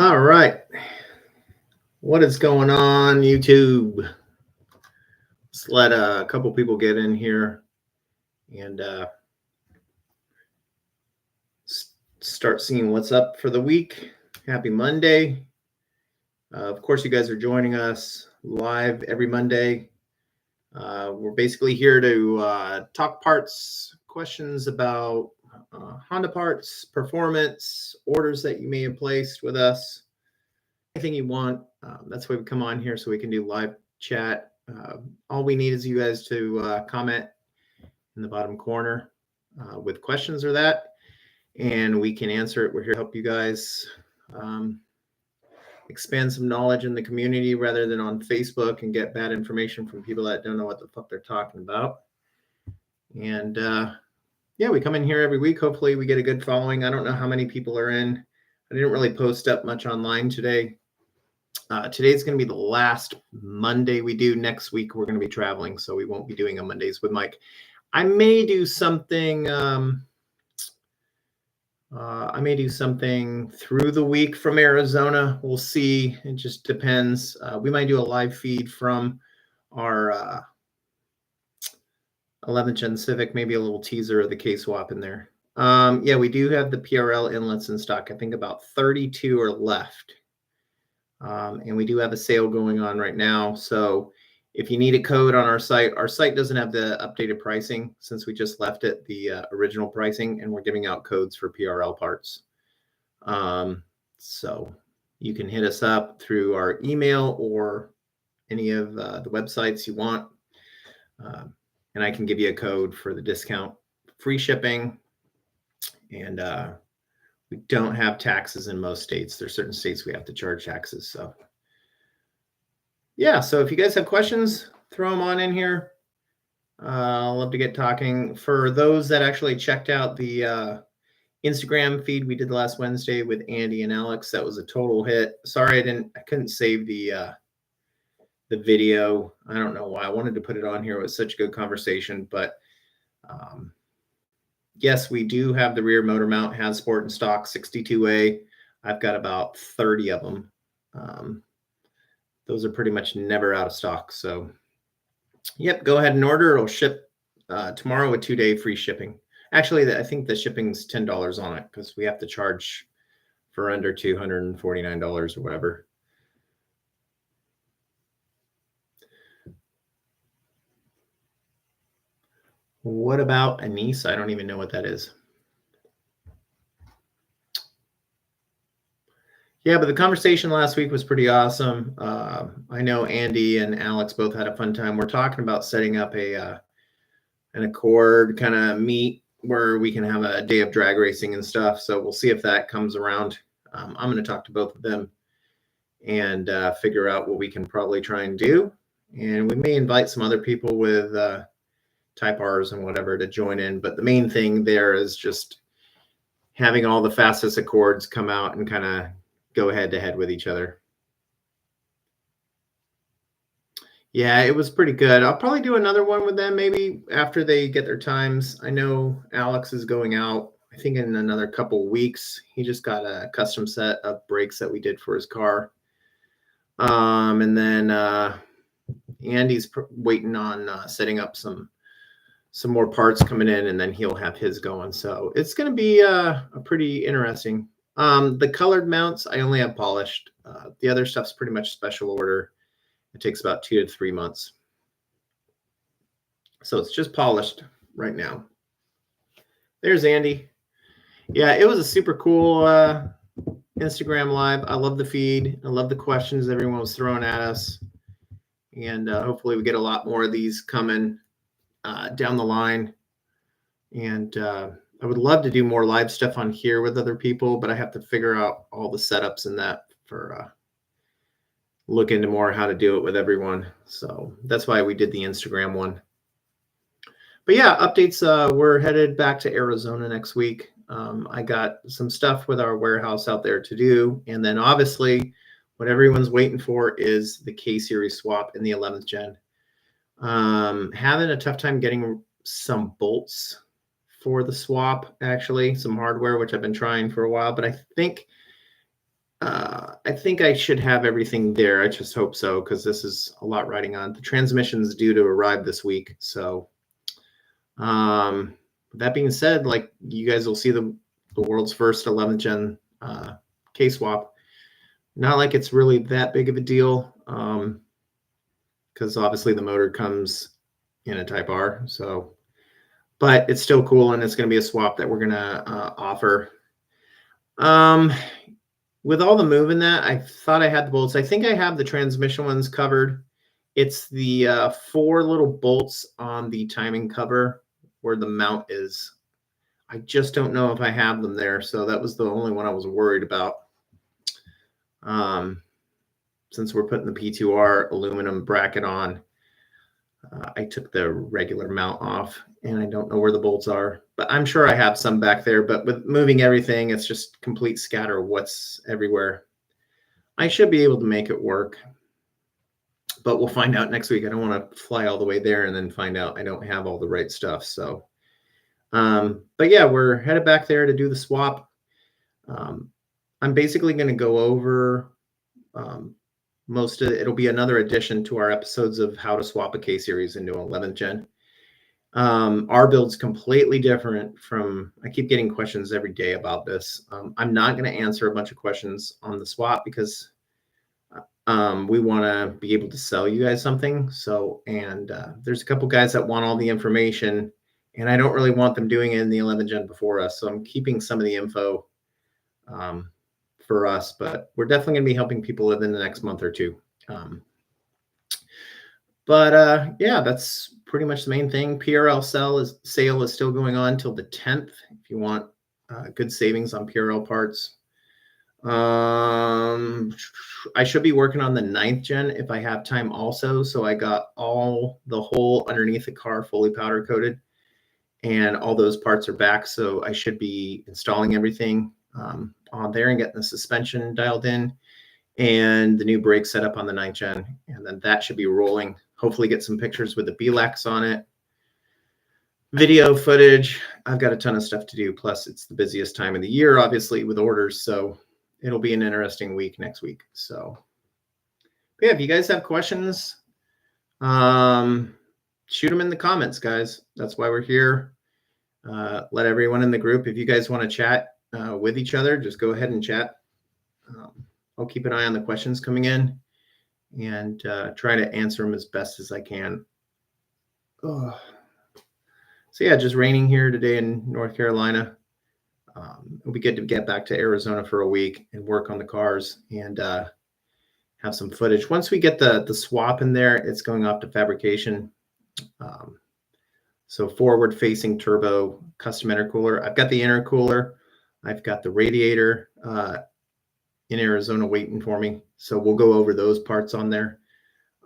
All right. What is going on, YouTube? Let's let a couple people get in here and start seeing what's up for the week. Happy Monday. Of course, you guys are joining us live every Monday. We're basically here to talk parts, questions about Honda parts, performance, orders that you may have placed with us. Anything you want. That's why we come on here so we can do live chat. All we need is you guys to comment in the bottom corner with questions or that, and we can answer it. We're here to help you guys expand some knowledge in the community rather than on Facebook and get bad information from people that don't know what the fuck they're talking about. And yeah, we come in here every week. Hopefully we get a good following. I don't know how many people are in. I didn't really post up much online today. Today's going to be the last Monday we do. Next week, we're going to be traveling, so we won't be doing a Mondays with Mike. I may do something. I may do something through the week from Arizona. We'll see. It just depends. We might do a live feed from our 11th Gen Civic, maybe a little teaser of the K-Swap in there. Yeah, we do have the PRL inlets in stock. I think about 32 are left. And we do have a sale going on right now. So if you need a code on our site doesn't have the updated pricing since we just left it, the original pricing, and we're giving out codes for PRL parts. So you can hit us up through our email or any of the websites you want. And I can give you a code for the discount, free shipping, and we don't have taxes in most states. There's certain states we have to charge taxes. So yeah, so if you guys have questions, throw them on in here. I'll love to get talking. For those that actually checked out the Instagram feed we did last Wednesday with Andy and Alex, that was a total hit. Sorry, I couldn't save the video. I don't know why. I wanted to put it on here. It was such a good conversation, but yes, we do have the rear motor mount Hasport in stock, 62A. I've got about 30 of them. Those are pretty much never out of stock. So, yep, go ahead and order. It'll ship tomorrow with 2-day free shipping. Actually, I think the shipping's $10 on it because we have to charge for under $249 or whatever. What about Anise? I don't even know what that is. Yeah, but the conversation last week was pretty awesome. I know Andy and Alex both had a fun time. We're talking about setting up an Accord kind of meet where we can have a day of drag racing and stuff. So we'll see if that comes around. I'm going to talk to both of them and figure out what we can probably try and do. And we may invite some other people with Type R's and whatever to join in. But the main thing there is just having all the fastest Accords come out and kind of go head to head with each other. Yeah, it was pretty good. I'll probably do another one with them maybe after they get their times. I know Alex is going out, I think in another couple weeks. He just got a custom set of brakes that we did for his car. And then Andy's waiting on setting up some more parts coming in, and then he'll have his going. So it's going to be a pretty interesting. The colored mounts, I only have polished. The other stuff's pretty much special order. It takes about 2 to 3 months. So it's just polished right now. There's Andy. Yeah, it was a super cool Instagram live. I love the feed. I love the questions everyone was throwing at us. And hopefully we get a lot more of these coming down the line. And I would love to do more live stuff on here with other people, but I have to figure out all the setups and that for look into more how to do it with everyone. So that's why we did the Instagram one. But yeah, updates. We're headed back to Arizona next week. I got some stuff with our warehouse out there to do. And then obviously what everyone's waiting for is the K-Series swap in the 11th gen. Having a tough time getting some bolts for the swap, actually, some hardware, which I've been trying for a while, but I think I think I should have everything there. I just hope so, because this is a lot riding on. The transmission's due to arrive this week. So that being said, like, you guys will see the world's first 11th gen K-swap. Not like it's really that big of a deal, because obviously the motor comes in a Type R. So, but it's still cool, and it's going to be a swap that we're going to offer. With all the move in that, I thought I had the bolts. I think I have the transmission ones covered. It's the 4 little bolts on the timing cover where the mount is. I just don't know if I have them there. So that was the only one I was worried about. Since we're putting the P2R aluminum bracket on, I took the regular mount off, and I don't know where the bolts are, but I'm sure I have some back there. But with moving everything, it's just complete scatter of what's everywhere. I should be able to make it work, but we'll find out next week. I don't want to fly all the way there and then find out I don't have all the right stuff. So, but yeah, we're headed back there to do the swap. I'm basically going to go over most of it. It'll be another addition to our episodes of how to swap a K series into 11th gen. Our build's completely different from, I keep getting questions every day about this. I'm not going to answer a bunch of questions on the swap because we want to be able to sell you guys something. So, and there's a couple guys that want all the information, and I don't really want them doing it in the 11th gen before us. So I'm keeping some of the info for us, but we're definitely going to be helping people within the next month or two. Yeah, that's pretty much the main thing. PRL sale is still going on till the 10th. If you want good savings on PRL parts. I should be working on the 9th gen if I have time also. So I got all the whole underneath the car fully powder coated, and all those parts are back. So I should be installing everything on there and getting the suspension dialed in and the new brake set up on the 9th gen. And then that should be rolling. Hopefully get some pictures with the BLACs on it. Video footage. I've got a ton of stuff to do. Plus it's the busiest time of the year, obviously, with orders. So it'll be an interesting week next week. So yeah, if you guys have questions, shoot them in the comments, guys. That's why we're here. Let everyone in the group, if you guys want to chat with each other, just go ahead and chat. I'll keep an eye on the questions coming in and try to answer them as best as I can. Oh. So yeah, just raining here today in North Carolina. It'll be good to get back to Arizona for a week and work on the cars and have some footage. Once we get the swap in there, it's going off to fabrication. So forward facing turbo custom intercooler. I've got the intercooler. I've got the radiator in Arizona waiting for me. So we'll go over those parts on there.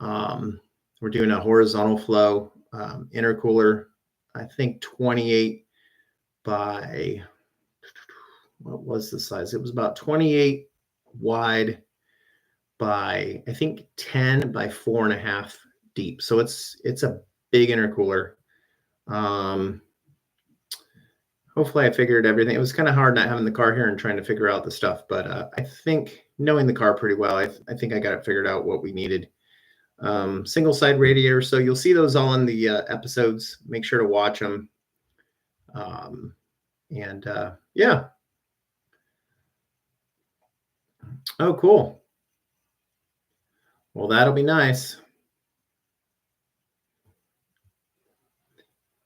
We're doing a horizontal flow intercooler, I think 28 by, what was the size? It was about 28 wide by, I think 10 by 4.5 deep. So it's a big intercooler. Hopefully I figured everything. It was kind of hard not having the car here and trying to figure out the stuff, but I think knowing the car pretty well, I think I got it figured out what we needed. Single side radiator. So you'll see those all in the episodes. Make sure to watch them. Yeah. Oh, cool. Well, that'll be nice.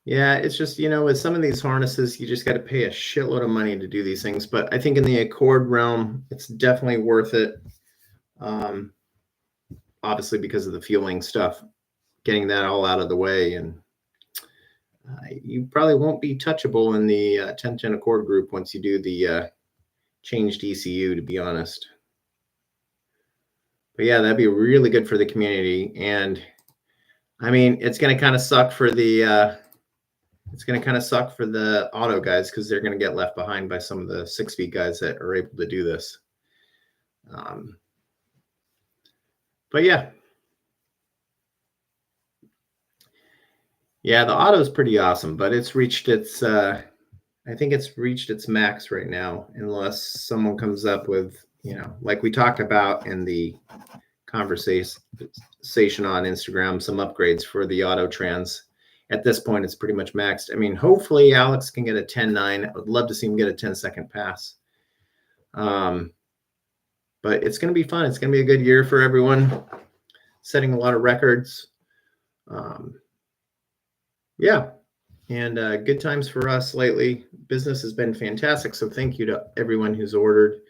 Yeah, it's just, with some of these harnesses, you just got to pay a shitload of money to do these things. But I think in the Accord realm, it's definitely worth it. Obviously, because of the fueling stuff, getting that all out of the way. And you probably won't be touchable in the 10th Gen Accord group once you do the changed ECU, to be honest. But yeah, that'd be really good for the community. And I mean, it's going to kind of suck for the auto guys, because they're going to get left behind by some of the 6-speed guys that are able to do this. But yeah. Yeah, the auto is pretty awesome, but it's reached I think it's reached its max right now, unless someone comes up with like we talked about in the conversation on Instagram, some upgrades for the auto trans. At this point, it's pretty much maxed. I mean, hopefully Alex can get a 10.9. I would love to see him get a 10-second pass. But it's going to be fun. It's going to be a good year for everyone, setting a lot of records. Yeah. And good times for us lately. Business has been fantastic. So thank you to everyone who's ordered.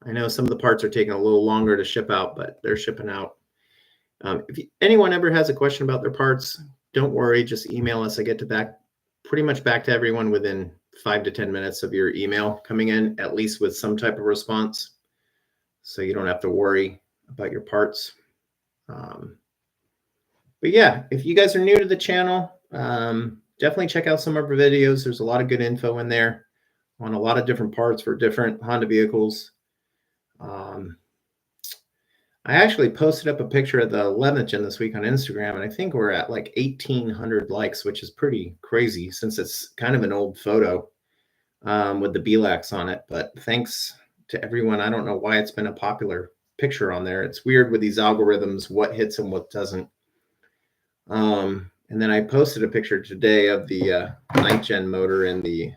I know some of the parts are taking a little longer to ship out, but they're shipping out. If anyone ever has a question about their parts, don't worry. Just email us. I get pretty much back to everyone within 5 to 10 minutes of your email coming in, at least with some type of response. So you don't have to worry about your parts. But yeah, if you guys are new to the channel, definitely check out some of our videos. There's a lot of good info in there on a lot of different parts for different Honda vehicles. I actually posted up a picture of the 11th gen this week on Instagram, and I think we're at like 1,800 likes, which is pretty crazy since it's kind of an old photo with the BLAX on it. But thanks to everyone. I don't know why it's been a popular picture on there. It's weird with these algorithms, what hits and what doesn't. And then I posted a picture today of the 9th gen motor and the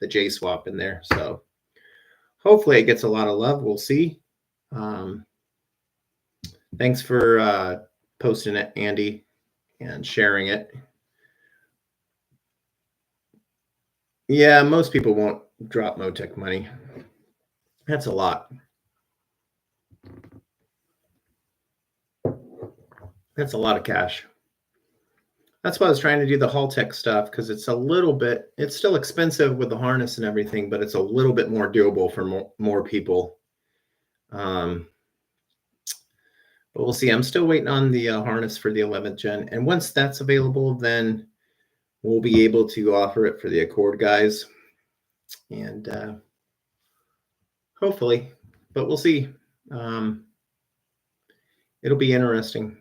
J swap in there. So hopefully it gets a lot of love. We'll see. Thanks for posting it, Andy, and sharing it. Yeah, most people won't drop Motec money. That's a lot. That's a lot of cash. That's why I was trying to do the Haltech stuff, because it's it's still expensive with the harness and everything, but it's a little bit more doable for more people. But we'll see. I'm still waiting on the harness for the 11th gen. And once that's available, then we'll be able to offer it for the Accord guys. And hopefully, but we'll see. It'll be interesting.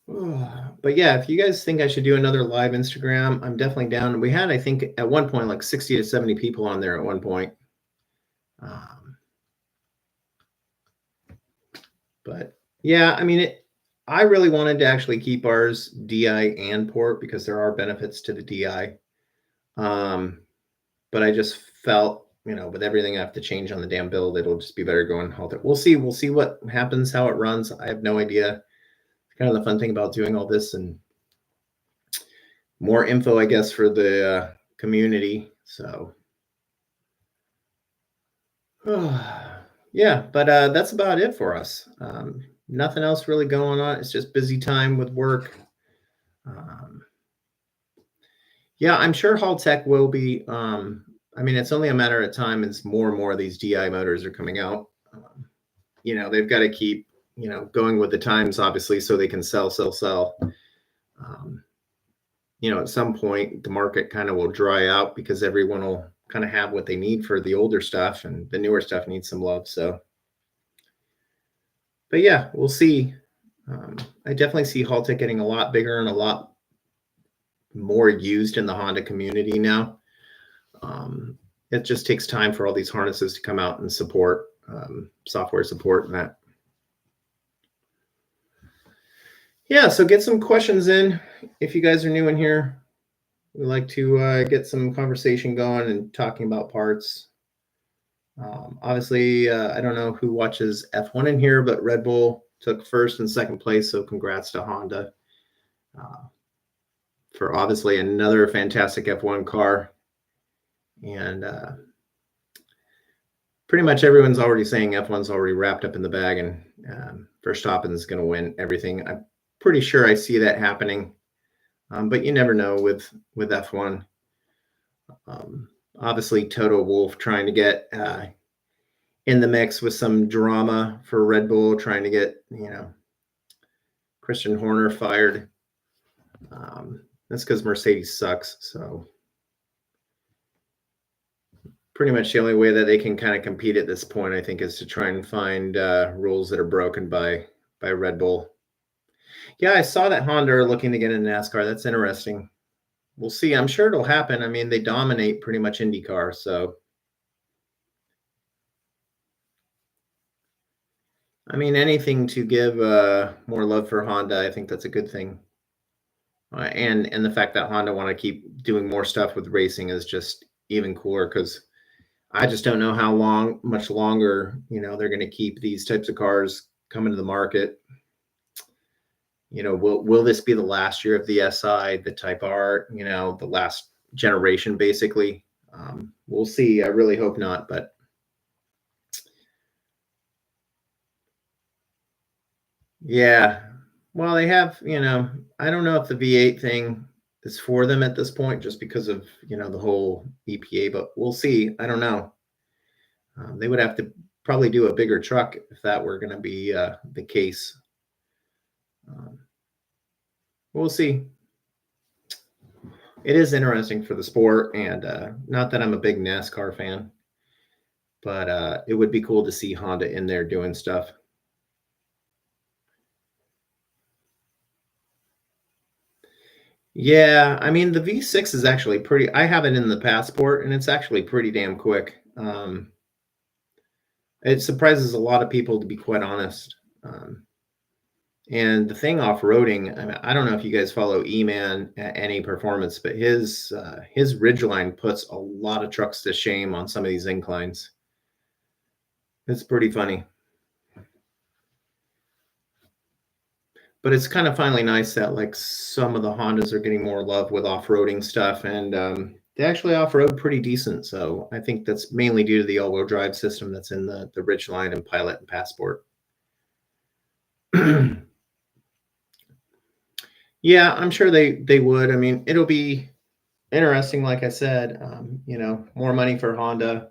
But yeah, if you guys think I should do another live Instagram, I'm definitely down. We had, I think, at one point, like 60 to 70 people on there at one point. But yeah, I mean, I really wanted to actually keep ours DI and port because there are benefits to the DI. But I just felt, with everything I have to change on the damn build, it'll just be better going Haltech. We'll see. We'll see what happens, how it runs. I have no idea. Kind of the fun thing about doing all this, and more info, I guess, for the community. So yeah, but that's about it for us. Nothing else really going on. It's just busy time with work. Yeah, I'm sure Haltech will be. I mean, it's only a matter of time as more and more of these DI motors are coming out. They've got to keep going with the times, obviously, so they can sell. At some point, the market kind of will dry out because everyone will kind of have what they need for the older stuff, and the newer stuff needs some love. So, but yeah, we'll see. I definitely see Haltech getting a lot bigger and a lot more used in the Honda community now. It just takes time for all these harnesses to come out and support software support and that. Yeah, so get some questions in. If you guys are new in here, we like to get some conversation going and talking about parts. Obviously, I don't know who watches F1 in here, but Red Bull took first and second place, so congrats to Honda for obviously another fantastic F1 car. And pretty much everyone's already saying F1's already wrapped up in the bag, and Verstappen is going to win everything. I'm pretty sure I see that happening, but you never know with F1. Obviously, Toto Wolff trying to get in the mix with some drama for Red Bull, trying to get Christian Horner fired. That's because Mercedes sucks. So pretty much the only way that they can kind of compete at this point, I think, is to try and find rules that are broken by Red Bull. Yeah, I saw that Honda are looking to get into NASCAR. That's interesting. We'll see. I'm sure it'll happen. I mean, they dominate pretty much IndyCar, so I mean, anything to give more love for Honda, I think that's a good thing. And the fact that Honda want to keep doing more stuff with racing is just even cooler because I just don't know how much longer, they're going to keep these types of cars coming to the market. Will this be the last year of the SI, the Type R, the last generation, basically? We'll see. I really hope not, but yeah. Well, they have, I don't know if the V8 thing is for them at this point, just because of, the whole EPA, but we'll see. I don't know. They would have to probably do a bigger truck if that were going to be the case. Um, we'll see. It is interesting for the sport, and not that I'm a big NASCAR fan, but it would be cool to see Honda in there doing stuff. Yeah, I mean the V6 is actually pretty. I have it in the Passport, and it's actually pretty damn quick. It surprises a lot of people, to be quite honest. And the thing off-roading, I don't know if you guys follow E-Man at any performance, but his Ridgeline puts a lot of trucks to shame on some of these inclines. It's pretty funny. But it's kind of finally nice that like some of the Hondas are getting more love with off-roading stuff, and they actually off-road pretty decent. So I think that's mainly due to the all-wheel drive system that's in the Ridgeline and Pilot and Passport. Yeah, I'm sure they would. I mean, it'll be interesting, like I said. More money for Honda.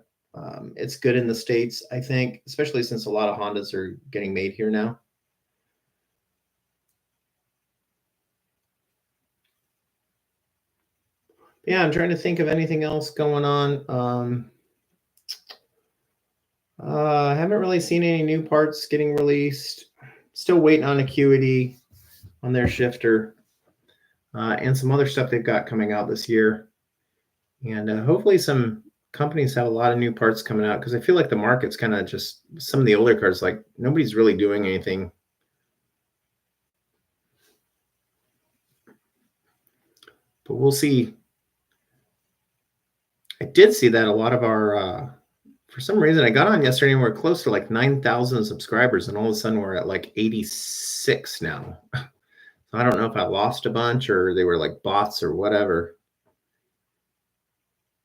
It's good in the States, I think, especially since a lot of Hondas are getting made here now. Yeah, I'm trying to think of anything else going on. I haven't really seen any new parts getting released. Still waiting on Acuity on their shifter, and some other stuff they've got coming out this year. And hopefully some companies have a lot of new parts coming out, because I feel like the market's kind of just some of the older cars, like nobody's really doing anything. But we'll see. I did see that a lot of our, for some reason, I got on yesterday and we're close to like 9,000 subscribers, and all of a sudden we're at like 86 now. So I don't know if I lost a bunch or they were like bots or whatever.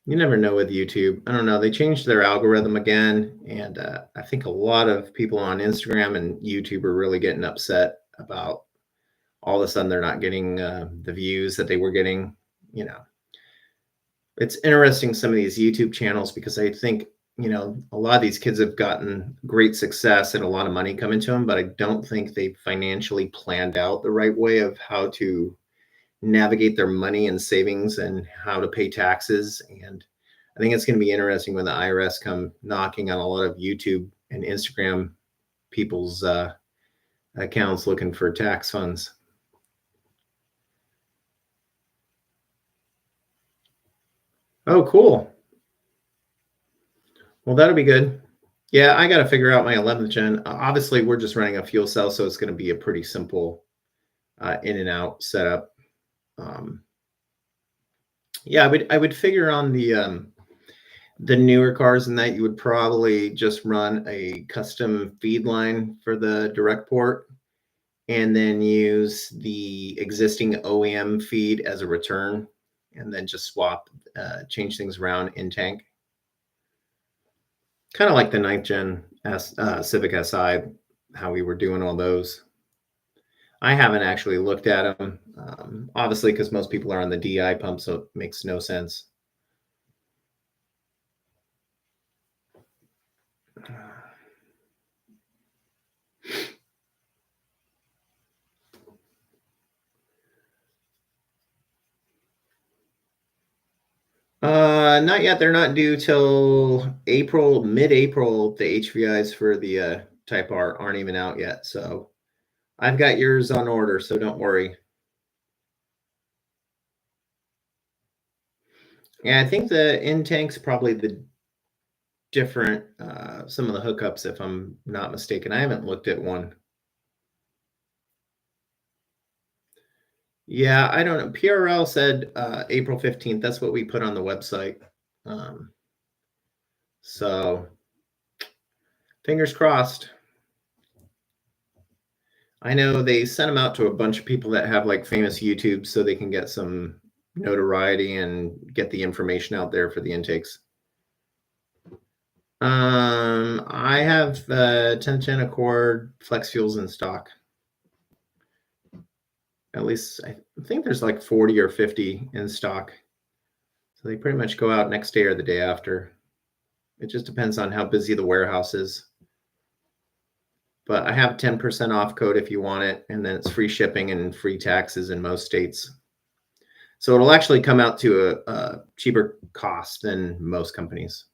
You never know with YouTube. I don't know. They changed their algorithm again, and I think a lot of people on Instagram and YouTube are really getting upset about all of a sudden they're not getting the views that they were getting. It's interesting, some of these YouTube channels, because I think a lot of these kids have gotten great success and a lot of money coming to them, but I don't think they financially planned out the right way of how to navigate their money and savings and how to pay taxes. And I think it's going to be interesting when the IRS come knocking on a lot of YouTube and Instagram people's accounts looking for tax funds. Oh, cool. Well, that'll be good. Yeah, I got to figure out my 11th gen. Obviously, we're just running a fuel cell, so it's going to be a pretty simple in and out setup. Yeah, I would figure on the newer cars in that you would probably just run a custom feed line for the direct port, and then use the existing OEM feed as a return, and then just change things around in tank. Kind of like the 9th gen Civic Si, how we were doing all those. I haven't actually looked at them, obviously, because most people are on the DI pump, so it makes no sense. Not yet. They're not due till April, mid-April. The HVIs for the Type R aren't even out yet, so I've got yours on order, so don't worry. Yeah, I think the in tank's probably different, some of the hookups, if I'm not mistaken. I haven't looked at one. Yeah, I don't know. PRL said April 15th. That's what we put on the website. So fingers crossed. I know they sent them out to a bunch of people that have like famous YouTube so they can get some notoriety and get the information out there for the intakes. I have 1010 Accord Flex Fuels in stock. At least I think there's like 40 or 50 in stock. So they pretty much go out next day or the day after. It just depends on how busy the warehouse is. But I have 10% off code if you want it, and then it's free shipping and free taxes in most states. So it'll actually come out to a cheaper cost than most companies.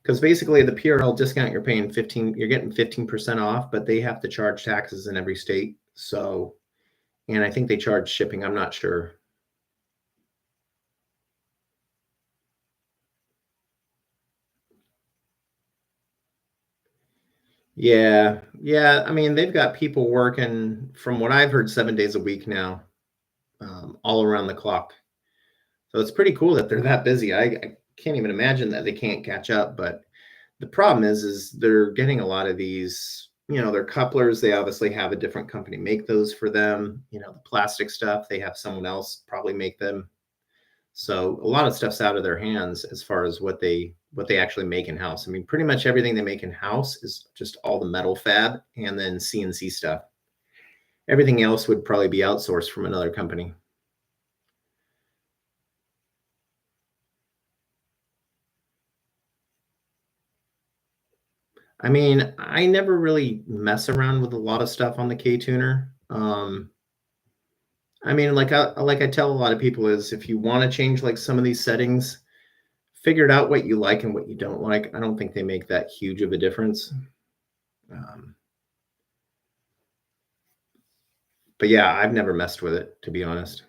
Because basically the PRL discount you're getting 15% off, but they have to charge taxes in every state. So, and I think they charge shipping. I'm not sure. Yeah. I mean, they've got people working, from what I've heard, 7 days a week now, all around the clock. So it's pretty cool that they're that busy. I can't even imagine that they can't catch up. But the problem is they're getting a lot of these, their couplers. They obviously have a different company make those for them. The plastic stuff, they have someone else probably make them. So a lot of stuff's out of their hands as far as what they actually make in house. I mean, pretty much everything they make in house is just all the metal fab and then CNC stuff. Everything else would probably be outsourced from another company. I mean, I never really mess around with a lot of stuff on the K-tuner. I mean, like I tell a lot of people is, if you want to change like some of these settings, figure it out what you like and what you don't like. I don't think they make that huge of a difference. But yeah, I've never messed with it, to be honest.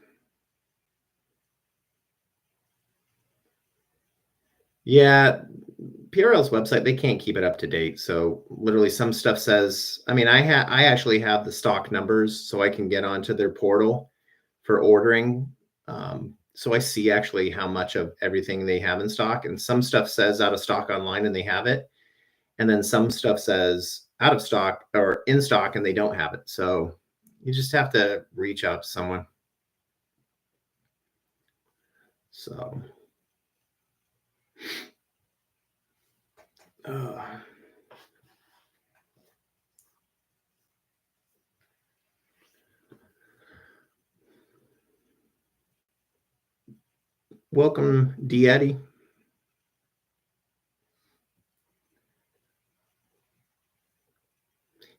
Yeah, PRL's website, they can't keep it up to date. So literally some stuff says, I mean, I actually have the stock numbers so I can get onto their portal for ordering. So I see actually how much of everything they have in stock, and some stuff says out of stock online and they have it. And then some stuff says out of stock or in stock and they don't have it. So you just have to reach out to someone. So welcome, D Eddie.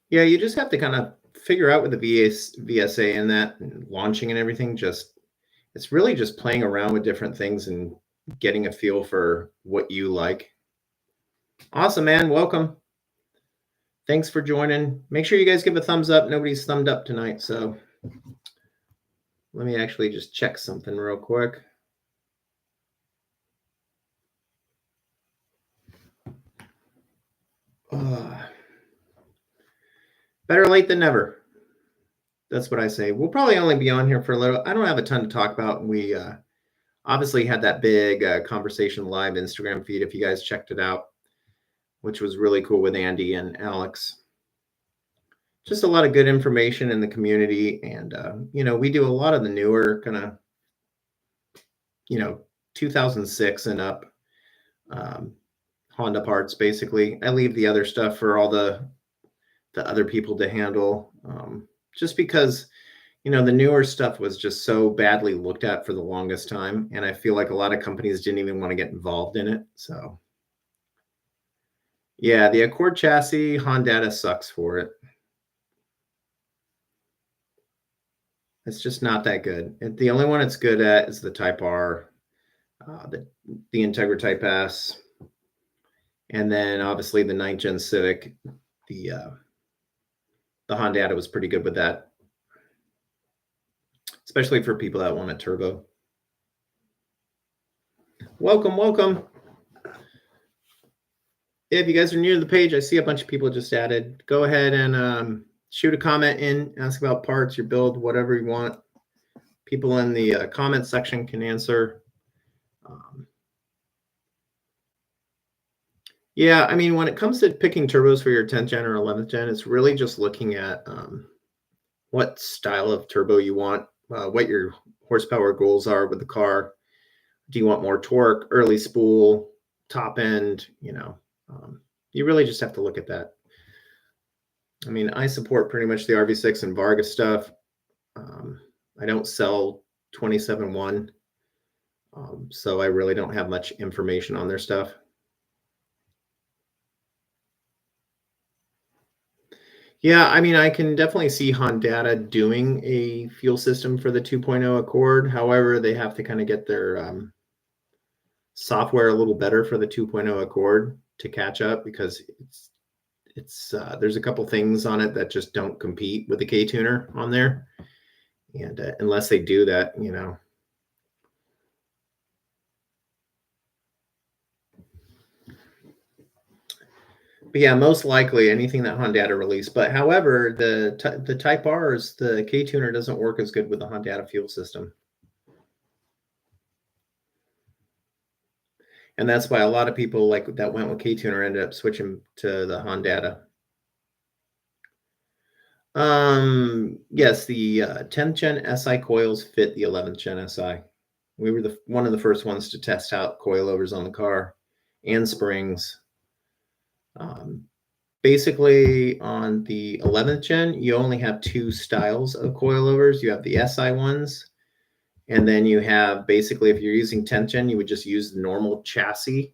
Yeah, you just have to kind of figure out with the VSA and that and launching and everything. It's really just playing around with different things and getting a feel for what you like. Awesome, man. Welcome. Thanks for joining. Make sure you guys give a thumbs up. Nobody's thumbed up tonight, so let me actually just check something real quick. Better late than never. That's what I say. We'll probably only be on here for a little. I don't have a ton to talk about. We obviously had that big conversation live Instagram feed, if you guys checked it out, which was really cool with Andy and Alex. Just a lot of good information in the community. And, we do a lot of the newer kind of, 2006 and up Honda parts, basically. I leave the other stuff for all the other people to handle, just because, the newer stuff was just so badly looked at for the longest time. And I feel like a lot of companies didn't even want to get involved in it. So yeah, the Accord chassis, Honda sucks for it. It's just not that good. The only one it's good at is the Type R, the Integra Type S, and then obviously the 9th Gen Civic. The Honda was pretty good with that, especially for people that want a turbo. Welcome. if you guys are new to the page, I see a bunch of people just added. Go ahead and shoot a comment in, ask about parts, your build, whatever you want. People in the comment section can answer. Yeah, I mean, when it comes to picking turbos for your 10th gen or 11th gen, it's really just looking at what style of turbo you want, what your horsepower goals are with the car. Do you want more torque, early spool, top end? You really just have to look at that. I mean, I support pretty much the RV6 and Vargas stuff. I don't sell 27.1, so I really don't have much information on their stuff. Yeah, I mean, I can definitely see Honda doing a fuel system for the 2.0 Accord. However, they have to kind of get their software a little better for the 2.0 Accord to catch up, because it's there's a couple things on it that just don't compete with the K-Tuner on there. And unless they do that, But yeah, most likely anything that Honda released. But however, the Type R's, the K-Tuner doesn't work as good with the Honda fuel system. And that's why a lot of people like that went with K-Tuner ended up switching to the Honda. Yes, the 10th gen SI coils fit the 11th gen SI. We were one of the first ones to test out coilovers on the car and springs. Basically, on the 11th gen, you only have two styles of coilovers. You have the SI ones, and then you have, basically, if you're using 10th gen, you would just use the normal chassis.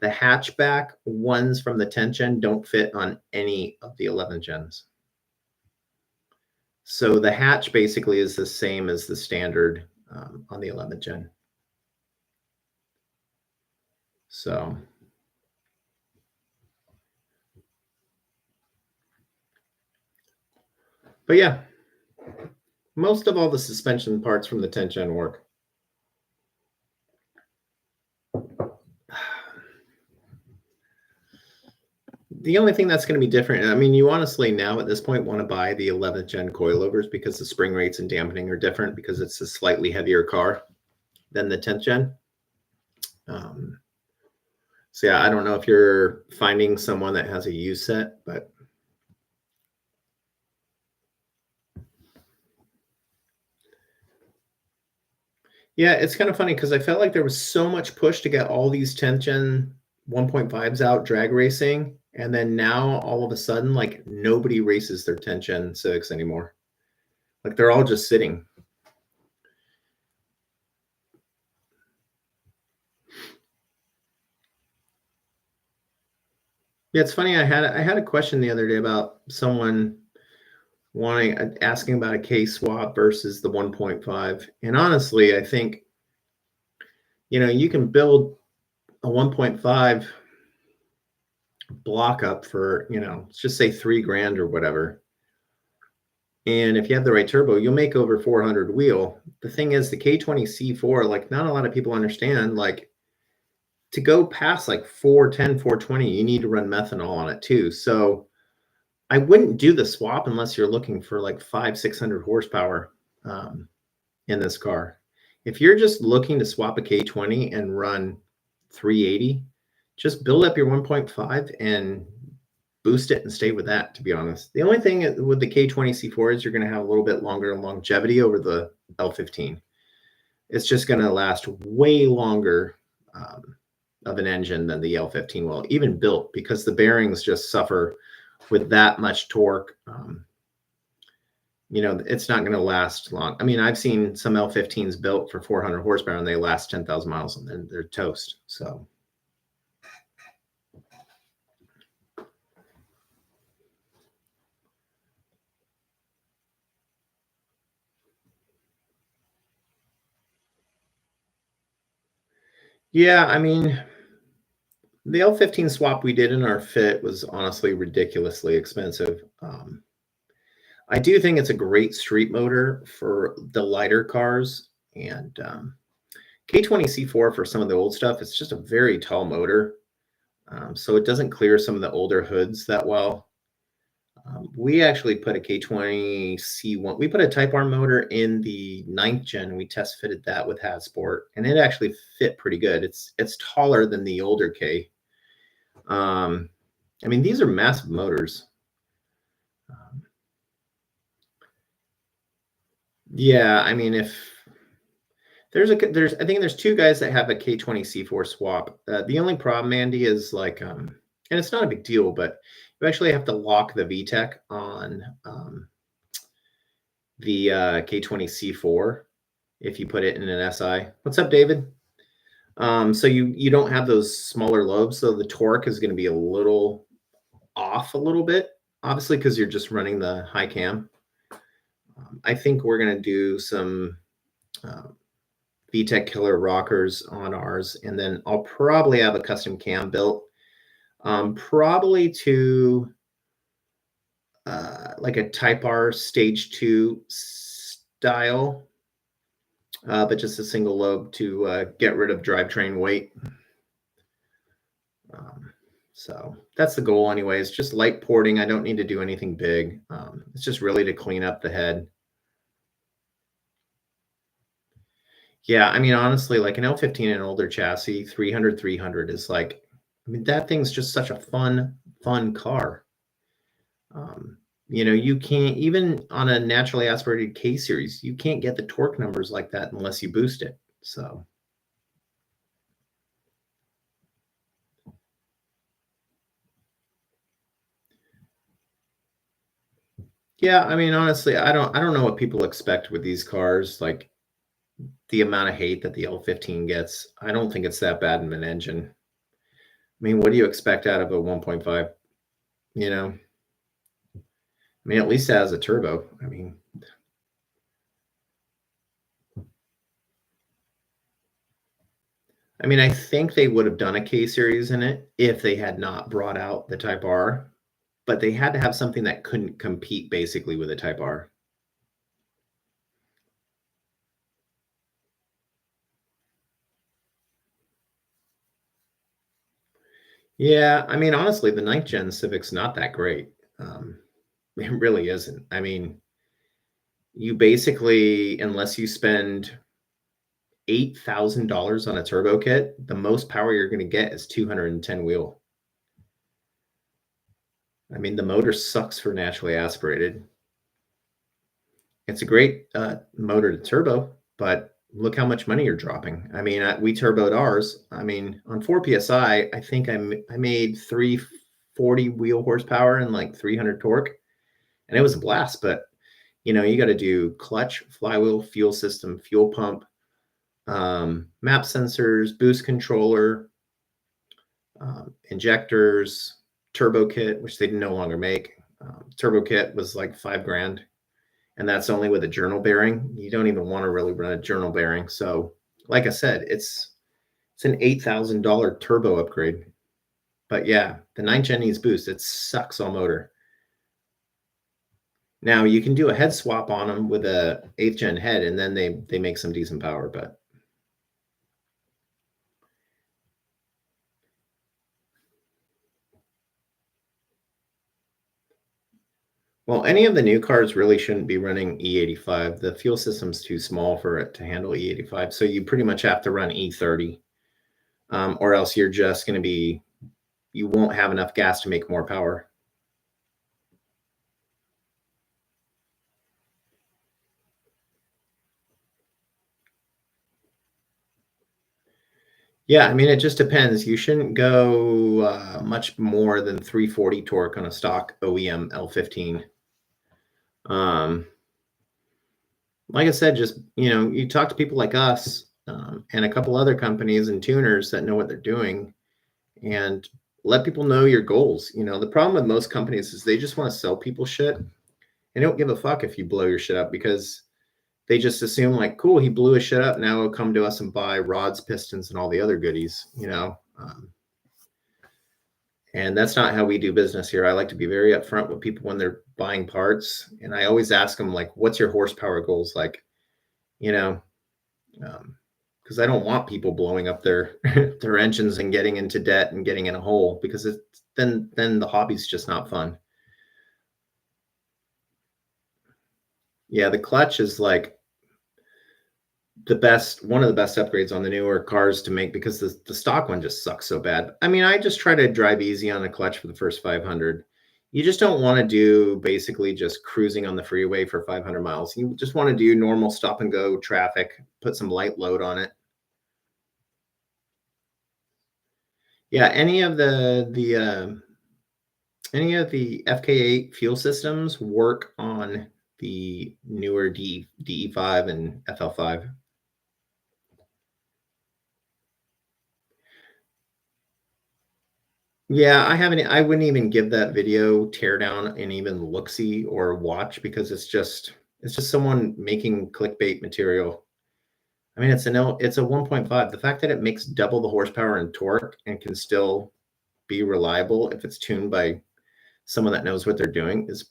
The hatchback ones from the 10th gen don't fit on any of the 11th gens. So the hatch basically is the same as the standard on the 11th gen. So... But yeah, most of all the suspension parts from the 10th gen work. The only thing that's going to be different, I mean, you honestly now at this point want to buy the 11th gen coilovers because the spring rates and dampening are different, because it's a slightly heavier car than the 10th gen. So yeah, I don't know if you're finding someone that has a used set, but yeah, it's kind of funny because I felt like there was so much push to get all these 10th gen 1.5s out drag racing, and then now all of a sudden, like, nobody races their 10th gen Civics anymore. Like, they're all just sitting. Yeah, it's funny. I had a question the other day about someone asking about a K swap versus the 1.5, and honestly, I think you can build a 1.5 block up for let's just say $3,000 or whatever, and if you have the right turbo, you'll make over 400 wheel. The thing is, the K20 C4, like, not a lot of people understand, like, to go past like 410, 420, you need to run methanol on it too. So I wouldn't do the swap unless you're looking for like 500-600 horsepower in this car. If you're just looking to swap a K20 and run 380, just build up your 1.5 and boost it and stay with that, to be honest. The only thing with the K20 C4 is you're going to have a little bit longer longevity over the L15. It's just going to last way longer of an engine than the L15 will, even built, because the bearings just suffer with that much torque. It's not going to last long. I mean, I've seen some L15s built for 400 horsepower and they last 10,000 miles and then they're toast. So yeah, I mean, the L15 swap we did in our Fit was honestly ridiculously expensive. I do think it's a great street motor for the lighter cars, and K20 C4 for some of the old stuff, it's just a very tall motor. So it doesn't clear some of the older hoods that well. We actually put a K20C1. We put a Type R motor in the 9th gen. We test fitted that with Hatsport, and it actually fit pretty good. It's taller than the older K. I mean, these are massive motors. Yeah, I mean, if there's I think there's two guys that have a K20C4 swap. The only problem, Andy, is like, and it's not a big deal, but you actually have to lock the VTEC on the K20C4 if you put it in an SI. What's up, David? So you don't have those smaller lobes, so the torque is going to be a little off a little bit, obviously, because you're just running the high cam. I think we're going to do some VTEC killer rockers on ours, and then I'll probably have a custom cam built, probably to like a Type R Stage 2 style, but just a single lobe to get rid of drivetrain weight. So that's the goal anyways, just light porting. I don't need to do anything big. It's just really to clean up the head. Yeah, I mean, honestly, like an L15 and older chassis, 300 is like, I mean, that thing's just such a fun car. You know, you can't, even on a naturally aspirated K series, you can't get the torque numbers like that unless you boost it. So yeah, I mean, honestly, I don't know what people expect with these cars, like the amount of hate that the L15 gets. I don't think it's that bad in an engine. I mean, what do you expect out of a 1.5? You know, I mean, at least it has a turbo. I mean, I think they would have done a K series in it if they had not brought out the Type R, but they had to have something that couldn't compete basically with a Type R. Yeah, I mean, honestly, the 9th gen Civic's not that great. It really isn't. I mean, you basically, unless you spend $8,000 on a turbo kit, the most power you're going to get is 210 wheel. I mean, the motor sucks for naturally aspirated. It's a great motor to turbo, but look how much money you're dropping. I mean, we turboed ours. I mean, on 4 psi, I think I made 340 wheel horsepower and like 300 torque, and it was a blast. But you know, you got to do clutch, flywheel, fuel system, fuel pump, map sensors, boost controller, injectors, turbo kit, which they no longer make. Turbo kit was like $5,000, and that's only with a journal bearing. You don't even want to really run a journal bearing. So, like I said, it's an $8,000 turbo upgrade. But yeah, the 9th gen needs boost. It sucks all motor. Now you can do a head swap on them with a 8th gen head, and then they make some decent power. But well, any of the new cars really shouldn't be running E85. The fuel system's too small for it to handle E85. So you pretty much have to run E30, or else you're just going to be, you won't have enough gas to make more power. Yeah, I mean, it just depends. You shouldn't go much more than 340 torque on a stock OEM L15. Like I said, just, you know, you talk to people like us and a couple other companies and tuners that know what they're doing, and let people know your goals. You know, the problem with most companies is they just want to sell people shit and they don't give a fuck if you blow your shit up, because they just assume like, cool, he blew his shit up, now he'll come to us and buy rods, pistons, and all the other goodies, you know. And that's not how we do business here. I like to be very upfront with people when they're buying parts, and I always ask them like, what's your horsepower goals, like, you know, because because I don't want people blowing up their their engines and getting into debt and getting in a hole, because then the hobby's just not fun. Yeah, the clutch is like one of the best upgrades on the newer cars to make, because the stock one just sucks so bad. I mean, I just try to drive easy on the clutch for the first 500. You just don't want to do basically just cruising on the freeway for 500 miles. You just want to do normal stop and go traffic, put some light load on it. Yeah, any of the FK8 fuel systems work on the newer DE5 and FL5. Yeah, I wouldn't even give that video tear down and even look-see or watch, because it's just someone making clickbait material. I mean, it's a 1.5. The fact that it makes double the horsepower and torque and can still be reliable if it's tuned by someone that knows what they're doing is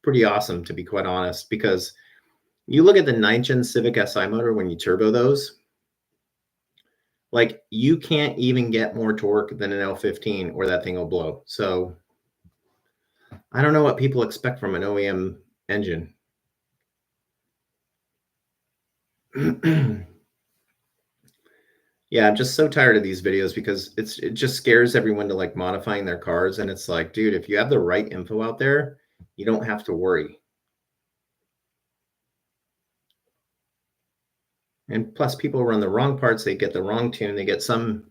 pretty awesome, to be quite honest, because you look at the 9th gen Civic Si motor, when you turbo those, like, you can't even get more torque than an L15 or that thing will blow. So I don't know what people expect from an OEM engine. Yeah, I'm just so tired of these videos, because it just scares everyone to like modifying their cars. And it's like, dude, if you have the right info out there, you don't have to worry. And plus, people run the wrong parts. They get the wrong tune. They get some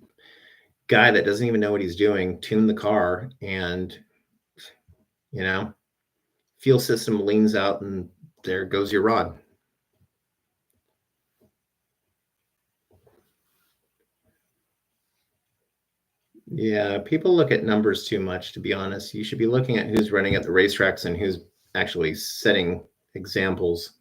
guy that doesn't even know what he's doing tune the car, and fuel system leans out, and there goes your rod. Yeah, people look at numbers too much, to be honest. You should be looking at who's running at the racetracks and who's actually setting examples.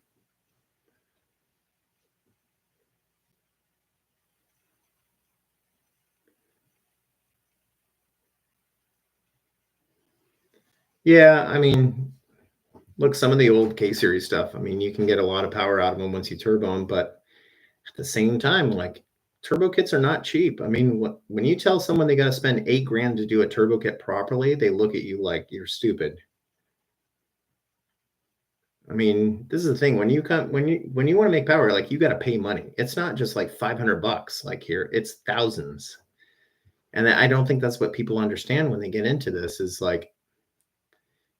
Yeah, I mean, look, some of the old K series stuff, I mean, you can get a lot of power out of them once you turbo them, but at the same time, like, turbo kits are not cheap. I mean, when you tell someone they got to spend $8,000 to do a turbo kit properly, they look at you like you're stupid. I mean, this is the thing. When you want to make power, like, you got to pay money. It's not just like $500 like here. It's thousands. And I don't think that's what people understand when they get into this, is like,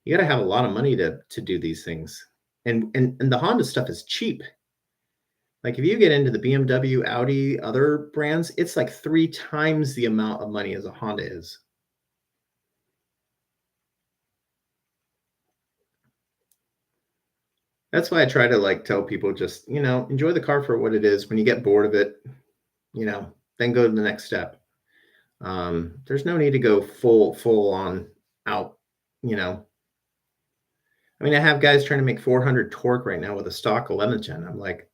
you got to have a lot of money to do these things. And the Honda stuff is cheap. Like, if you get into the BMW, Audi, other brands, it's like 3 times the amount of money as a Honda is. That's why I try to like tell people, just, enjoy the car for what it is. When you get bored of it, then go to the next step. There's no need to go full on out, I mean, I have guys trying to make 400 torque right now with a stock 11th gen. I'm like,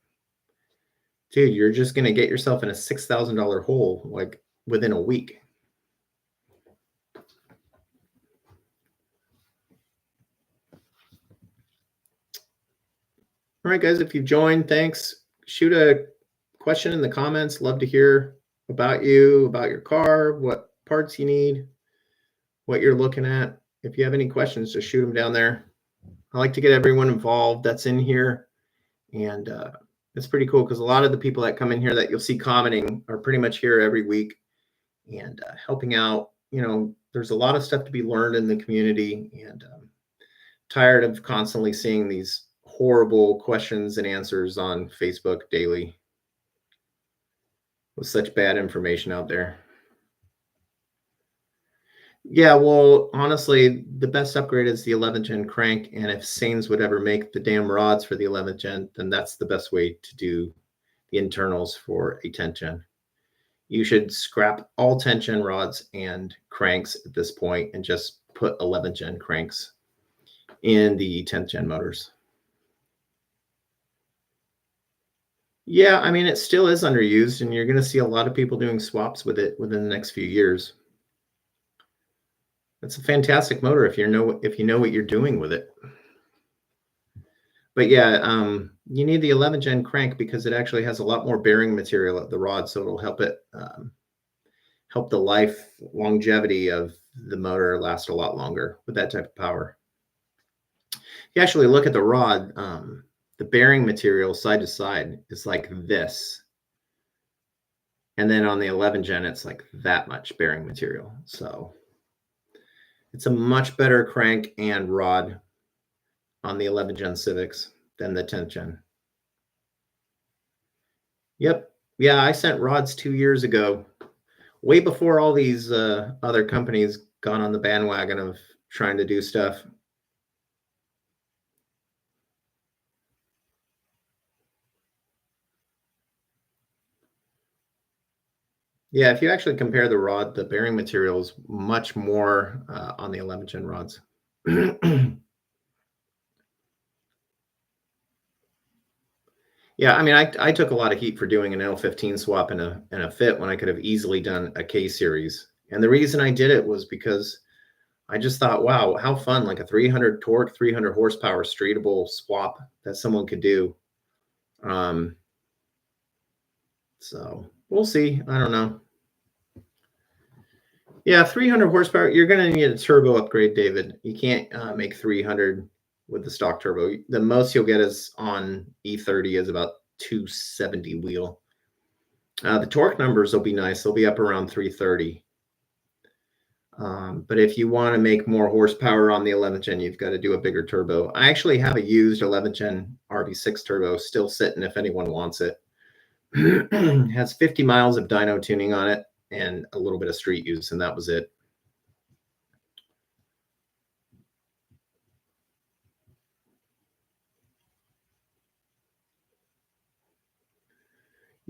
dude, you're just going to get yourself in a $6,000 hole, like, within a week. All right, guys, if you've joined, thanks. Shoot a question in the comments. Love to hear about you, about your car, what parts you need, what you're looking at. If you have any questions, just shoot them down there. I like to get everyone involved that's in here. And it's pretty cool, because a lot of the people that come in here that you'll see commenting are pretty much here every week and helping out. There's a lot of stuff to be learned in the community, and tired of constantly seeing these horrible questions and answers on Facebook daily with such bad information out there. Yeah, well, honestly, the best upgrade is the 11th gen crank, and if Sains would ever make the damn rods for the 11th gen, then that's the best way to do the internals for a 10th gen. You should scrap all 10th gen rods and cranks at this point and just put 11th gen cranks in the 10th gen motors. Yeah, I mean, it still is underused, and you're going to see a lot of people doing swaps with it within the next few years. It's a fantastic motor if you know what you're doing with it. But yeah, you need the 11 gen crank because it actually has a lot more bearing material at the rod, so it'll help it help the life longevity of the motor last a lot longer with that type of power. If you actually look at the rod, the bearing material side to side is like this. And then on the 11 gen, it's like that much bearing material. So it's a much better crank and rod on the 11 gen Civics than the 10th gen. Yep. Yeah, I sent rods 2 years ago, way before all these other companies got on the bandwagon of trying to do stuff. Yeah, if you actually compare the rod, the bearing material is much more on the 11 gen rods. Yeah, I mean, I took a lot of heat for doing an L15 swap in a fit when I could have easily done a K series. And the reason I did it was because I just thought, wow, how fun, like a 300 torque, 300 horsepower streetable swap that someone could do. So we'll see. I don't know. Yeah, 300 horsepower. You're going to need a turbo upgrade, David. You can't make 300 with the stock turbo. The most you'll get is on E30 is about 270 wheel. The torque numbers will be nice. They'll be up around 330. But if you want to make more horsepower on the 11th gen, you've got to do a bigger turbo. I actually have a used 11th gen RV6 turbo still sitting if anyone wants it. It has 50 miles of dyno tuning on it and a little bit of street use, and that was it.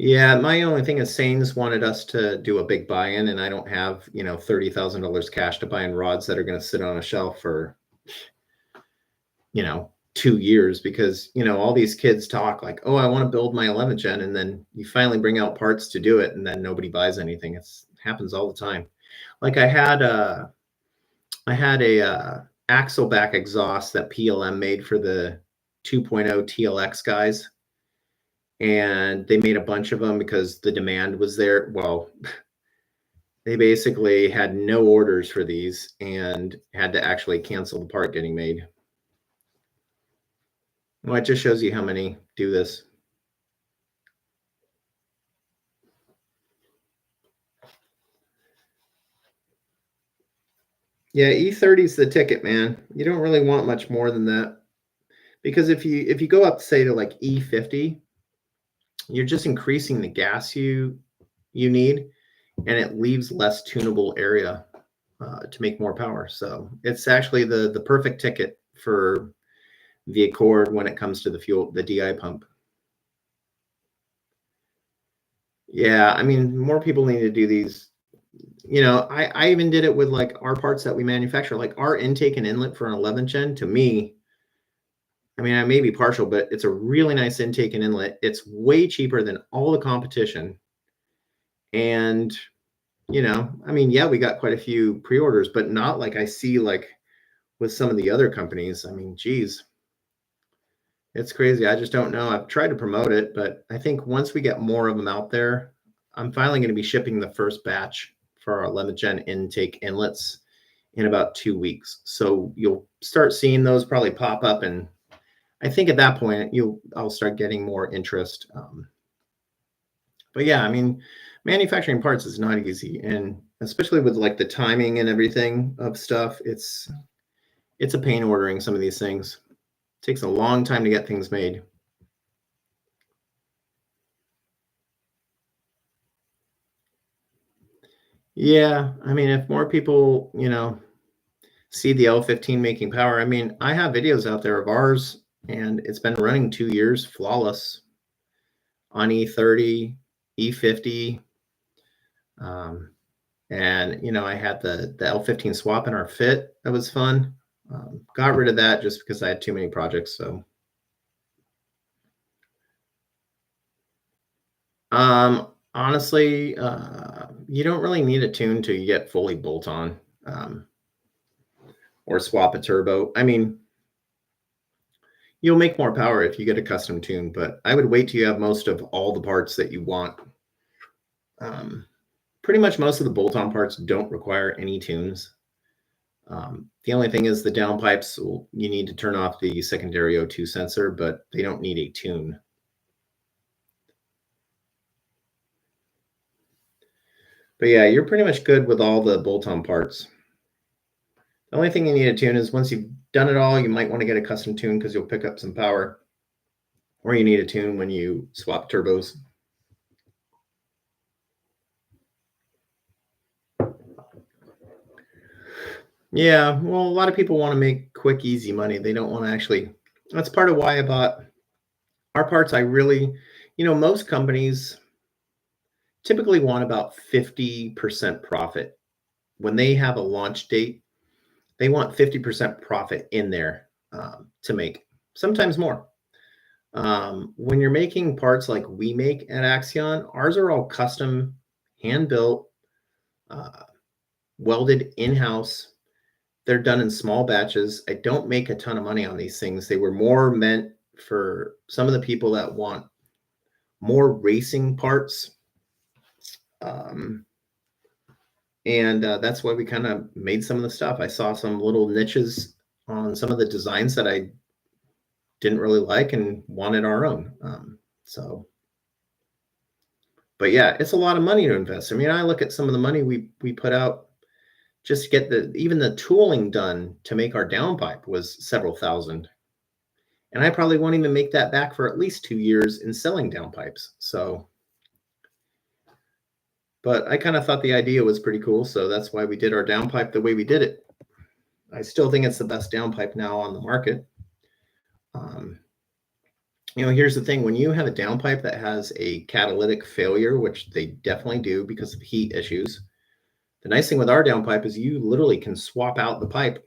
Yeah, my only thing is Sanes wanted us to do a big buy-in, and I don't have, $30,000 cash to buy in rods that are going to sit on a shelf for, 2 years because, all these kids talk like, oh, I want to build my 11th gen. And then you finally bring out parts to do it, and then nobody buys anything. It happens all the time. Like I had a axle back exhaust that PLM made for the 2.0 TLX guys. And they made a bunch of them because the demand was there. Well, they basically had no orders for these and had to actually cancel the part getting made. Well, it just shows you how many do this. Yeah, E30 is the ticket, man. You don't really want much more than that. Because if you go up, say, to like E50, you're just increasing the gas you need, and it leaves less tunable area to make more power. So it's actually the perfect ticket for the Accord when it comes to the DI pump. Yeah, I mean, more people need to do these. I even did it with like our parts that we manufacture, like our intake and inlet for an 11th gen. To me, I mean, I may be partial, but it's a really nice intake and inlet. It's way cheaper than all the competition. And, I mean, yeah, we got quite a few pre-orders, but not like I see like with some of the other companies. I mean, geez, it's crazy. I just don't know. I've tried to promote it, but I think once we get more of them out there, I'm finally going to be shipping the first batch for our 11th gen intake inlets in about 2 weeks. So you'll start seeing those probably pop up, and I think at that point I'll start getting more interest. But yeah, I mean, manufacturing parts is not easy, and especially with like the timing and everything of stuff, it's a pain ordering some of these things. It takes a long time to get things made. Yeah, I mean, if more people, see the L15 making power, I mean, I have videos out there of ours, and it's been running 2 years flawless on E30, E50. And I had the L15 swap in our fit. That was fun. Got rid of that just because I had too many projects. So, honestly, you don't really need a tune till you get fully bolt on or swap a turbo. I mean, You'll make more power if you get a custom tune, but I would wait till you have most of all the parts that you want. Pretty much most of the bolt-on parts don't require any tunes. The only thing is the downpipes, you need to turn off the secondary O2 sensor, but they don't need a tune. But yeah, you're pretty much good with all the bolt-on parts. The only thing you need to tune is once you've done it all, you might want to get a custom tune because you'll pick up some power. Or you need a tune when you swap turbos. Yeah, well, a lot of people want to make quick, easy money. They don't want to actually. That's part of why I bought our parts. I really, most companies typically want about 50% profit. When they have a launch date, they want 50% profit in there to make, sometimes more. When you're making parts like we make at Axion, ours are all custom, hand built, welded in-house. They're done in small batches. I don't make a ton of money on these things. They were more meant for some of the people that want more racing parts. And that's why we kind of made some of the stuff. I saw some little niches on some of the designs that I didn't really like and wanted our own. But yeah, it's a lot of money to invest. I mean, I look at some of the money we put out just to get even the tooling done to make our downpipe was several thousand. And I probably won't even make that back for at least 2 years in selling downpipes. But I kind of thought the idea was pretty cool. So that's why we did our downpipe the way we did it. I still think it's the best downpipe now on the market. Here's the thing. When you have a downpipe that has a catalytic failure, which they definitely do because of heat issues, the nice thing with our downpipe is you literally can swap out the pipe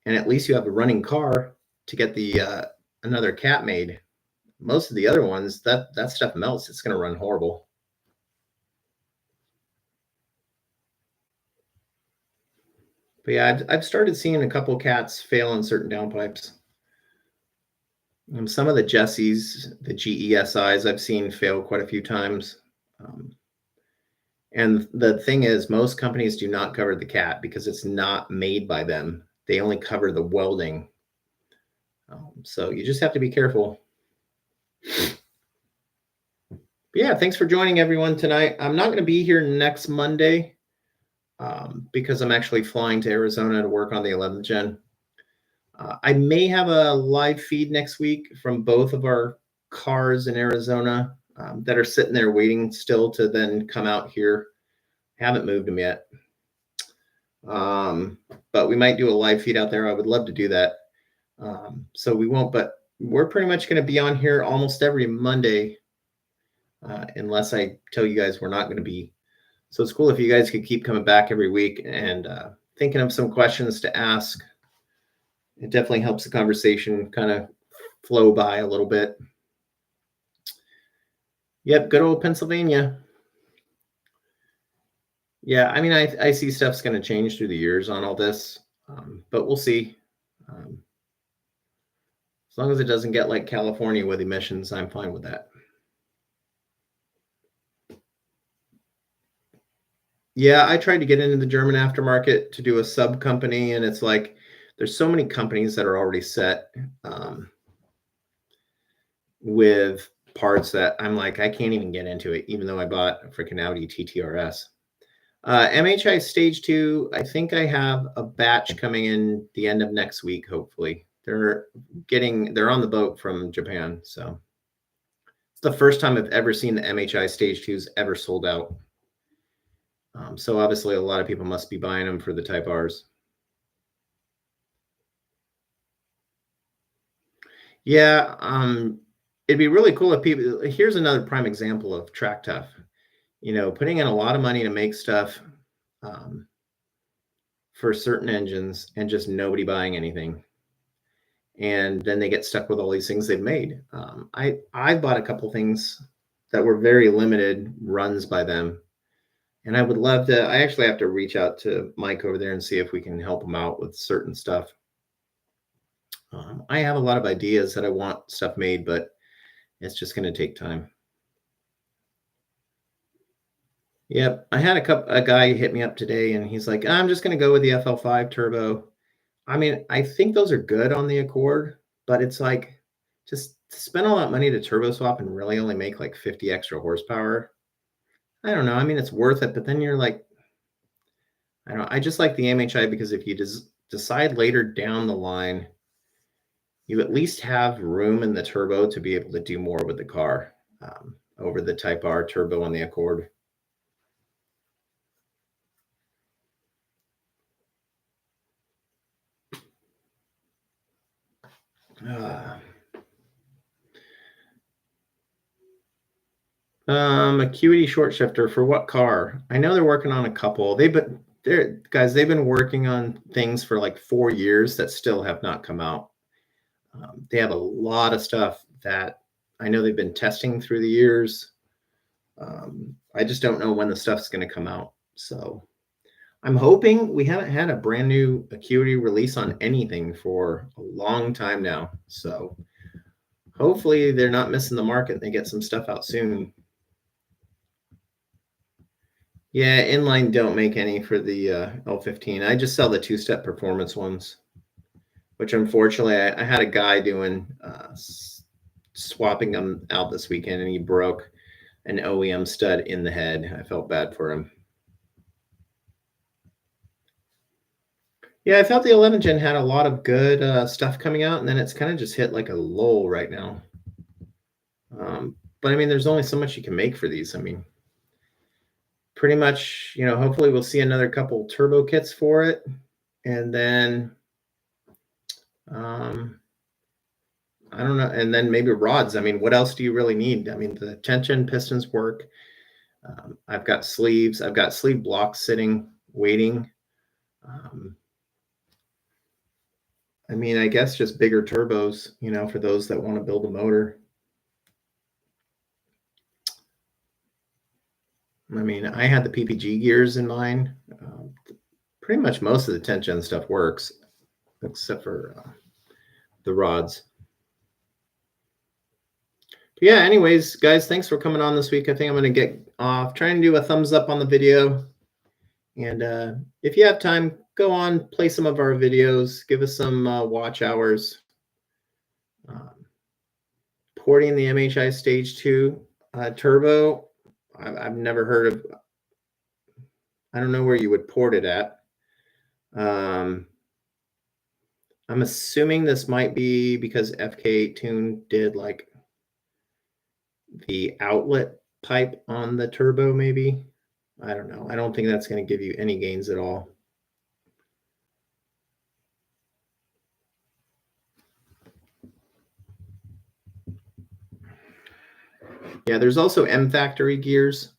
and at least you have a running car to get the another cat made. Most of the other ones, that stuff melts. It's going to run horrible. But yeah, I've started seeing a couple cats fail on certain downpipes. Some of the Jessies, the GESIs, I've seen fail quite a few times. And the thing is, most companies do not cover the cat because it's not made by them. They only cover the welding. So you just have to be careful. But yeah, thanks for joining everyone tonight. I'm not going to be here next Monday because I'm actually flying to Arizona to work on the 11th gen. I may have a live feed next week from both of our cars in Arizona that are sitting there waiting still to then come out here. Haven't moved them yet. But we might do a live feed out there. I would love to do that. So we won't, but we're pretty much going to be on here almost every Monday unless I tell you guys we're not going to be. So it's cool if you guys could keep coming back every week and thinking of some questions to ask. It definitely helps the conversation kind of flow by a little bit. Yep, good old Pennsylvania. Yeah, I mean, I see stuff's going to change through the years on all this, but we'll see. As long as it doesn't get like California with emissions, I'm fine with that. Yeah, I tried to get into the German aftermarket to do a sub company, and it's like there's so many companies that are already set with parts that I'm like, I can't even get into it, even though I bought a freaking Audi TTRS. MHI Stage 2, I think I have a batch coming in the end of next week, hopefully. They're on the boat from Japan, so it's the first time I've ever seen the MHI Stage 2s ever sold out. So obviously a lot of people must be buying them for the Type Rs. Yeah, it'd be really cool if people, here's another prime example of Track Tough, putting in a lot of money to make stuff for certain engines and just nobody buying anything. And then they get stuck with all these things they've made. I bought a couple things that were very limited runs by them. And I would love to, I actually have to reach out to Mike over there and see if we can help him out with certain stuff. I have a lot of ideas that I want stuff made, but it's just going to take time. Yep. I had a guy hit me up today and he's like, I'm just going to go with the FL5 turbo. I mean, I think those are good on the Accord, but it's like just to spend all that money to turbo swap and really only make like 50 extra horsepower. I don't know. I mean, it's worth it, but then you're like, I don't know. I just like the MHI because if you decide later down the line, you at least have room in the turbo to be able to do more with the car over the Type R turbo on the Accord. Acuity short shifter for what car? I know they're working on a couple. They've been working on things for like 4 years that still have not come out. They have a lot of stuff that I know they've been testing through the years. I just don't know when the stuff's going to come out. So I'm hoping. We haven't had a brand new Acuity release on anything for a long time now. So hopefully they're not missing the market and they get some stuff out soon. Yeah, inline don't make any for the L15. I just sell the two-step performance ones, which unfortunately I had a guy doing swapping them out this weekend and he broke an OEM stud in the head. I felt bad for him. Yeah, I felt the 11 gen had a lot of good stuff coming out, and then it's kind of just hit like a lull right now. But I mean, there's only so much you can make for these. I mean, pretty much, hopefully we'll see another couple turbo kits for it. And then, I don't know. And then maybe rods. I mean, what else do you really need? I mean, the tension pistons work. I've got sleeves. I've got sleeve blocks sitting, waiting. I mean, I guess just bigger turbos, for those that want to build a motor. I mean, I had the PPG gears in mine. Pretty much most of the 10th gen stuff works, except for the rods. But yeah, anyways, guys, thanks for coming on this week. I think I'm going to get off. Trying to do a thumbs up on the video. And if you have time, go on, play some of our videos. Give us some watch hours. Porting the MHI Stage 2 turbo. I've never heard of. I don't know where you would port it at. I'm assuming this might be because FK Tune did like the outlet pipe on the turbo, maybe. I don't know. I don't think that's going to give you any gains at all. Yeah, there's also M Factory gears.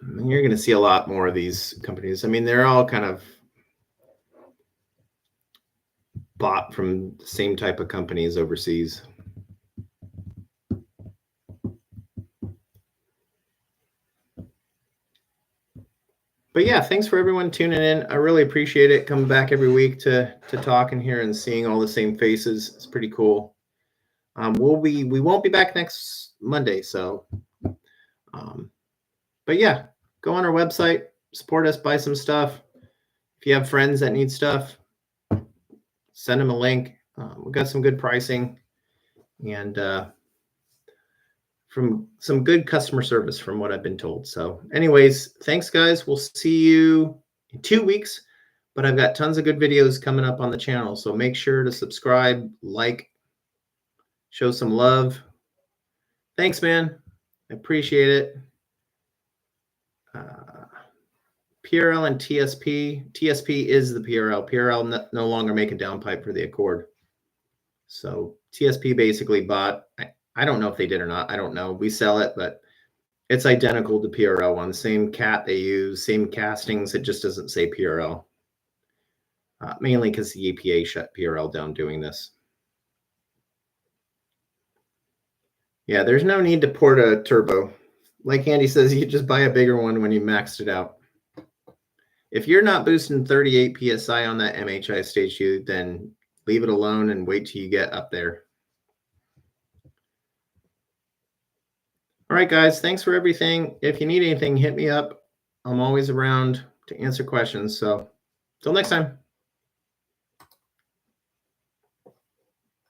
You're going to see a lot more of these companies. I mean, they're all kind of bought from the same type of companies overseas. But yeah, thanks for everyone tuning in. I really appreciate it. Coming back every week to talk in here and seeing all the same faces. It's pretty cool. We won't be back next Monday, so but yeah, go on our website, support us, buy some stuff. If you have friends that need stuff, send them a link. We've got some good pricing and from some good customer service from what I've been told. So anyways, thanks guys. We'll see you in 2 weeks, but I've got tons of good videos coming up on the channel. So make sure to subscribe, like, show some love. Thanks, man. I appreciate it. PRL and TSP. TSP is the PRL. PRL no longer make a downpipe for the Accord. So TSP basically bought, I don't know if they did or not. I don't know. We sell it, but it's identical to PRL one. Same cat they use, same castings. It just doesn't say PRL. Mainly because the EPA shut PRL down doing this. Yeah, there's no need to port a turbo. Like Andy says, you just buy a bigger one when you maxed it out. If you're not boosting 38 PSI on that MHI stage 2, then leave it alone and wait till you get up there. All right, guys, thanks for everything. If you need anything, hit me up. I'm always around to answer questions. So, till next time.